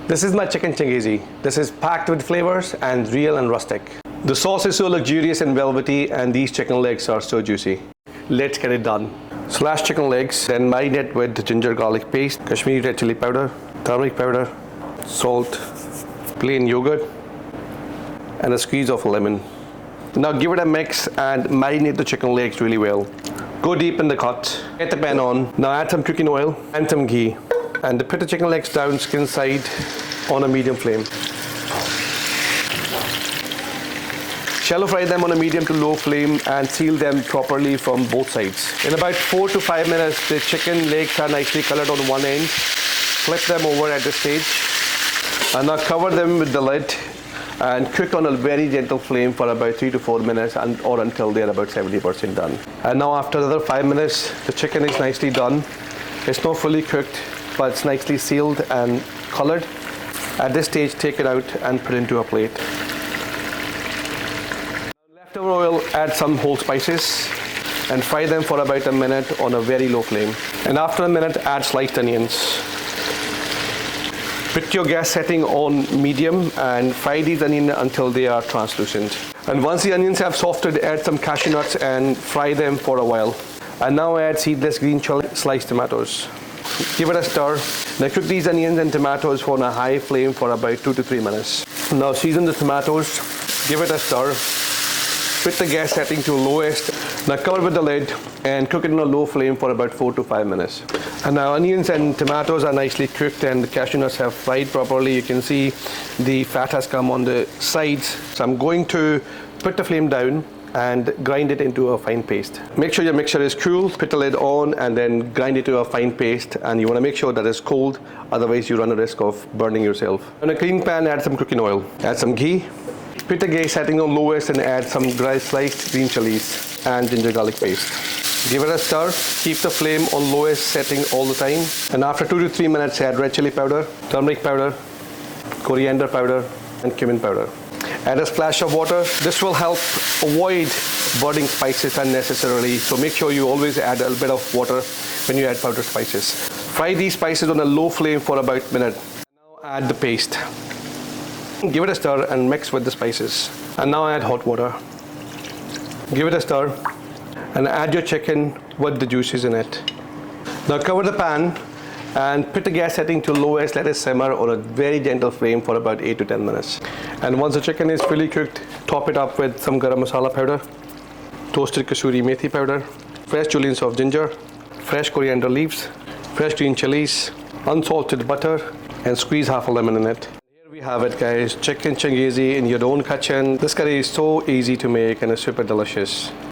This is my chicken Changezi. This is packed with flavors and real and rustic. The sauce is so luxurious and velvety, and these chicken legs are so juicy. Let's get it done. Slash chicken legs, then marinate with ginger garlic paste, Kashmiri red chili powder, turmeric powder, salt, plain yogurt, and a squeeze of lemon. Now give it a mix and marinate the chicken legs really well. Go deep in the cut, get the pan on. Now add some cooking oil and some ghee, and put the chicken legs down skin side on a medium flame. Shallow fry them on a medium to low flame and seal them properly from both sides. In about 4 to 5 minutes, the chicken legs are nicely colored on one end. Flip them over at this stage. And now cover them with the lid and cook on a very gentle flame for about 3 to 4 minutes or until they're about 70% done. And now after another 5 minutes, the chicken is nicely done. It's not fully cooked, but it's nicely sealed and colored. At this stage, take it out and put it into a plate. Leftover oil, add some whole spices and fry them for about a minute on a very low flame. And after a minute, add sliced onions. Put your gas setting on medium and fry these onions until they are translucent. And once the onions have softened, add some cashew nuts and fry them for a while. And now add seedless green chili, sliced tomatoes. Give it a stir. Now cook these onions and tomatoes on a high flame for about 2 to 3 minutes. Now season the tomatoes, give it a stir. Put the gas setting to lowest. Now cover with the lid and cook it on a low flame for about 4 to 5 minutes. And now onions and tomatoes are nicely cooked and the cashew nuts have fried properly. You can see the fat has come on the sides. So I'm going to put the flame down and grind it into a fine paste. Make sure your mixture is cool, put the lid on and then grind it to a fine paste, and you want to make sure that it's cold, otherwise you run a risk of burning yourself. In a clean pan, add some cooking oil, add some ghee, put the gas setting on lowest and add some sliced green chilies and ginger garlic paste. Give it a stir, keep the flame on lowest setting all the time, and after 2 to 3 minutes add red chili powder, turmeric powder, coriander powder and cumin powder. Add a splash of water. This will help avoid burning spices unnecessarily, so make sure you always add a bit of water when you add powdered spices. Fry these spices on a low flame for about a minute. Now add the paste. Give it a stir and mix with the spices. And now add hot water. Give it a stir and add your chicken with the juices in it. Now cover the pan and put the gas setting to lowest, let it simmer on a very gentle flame for about 8 to 10 minutes. And once the chicken is fully cooked, top it up with some garam masala powder, toasted kasuri methi powder, fresh julienne of ginger, fresh coriander leaves, fresh green chilies, unsalted butter, and squeeze half a lemon in it. Here we have it, guys, chicken Changezi in your own kitchen. This curry is so easy to make and it's super delicious.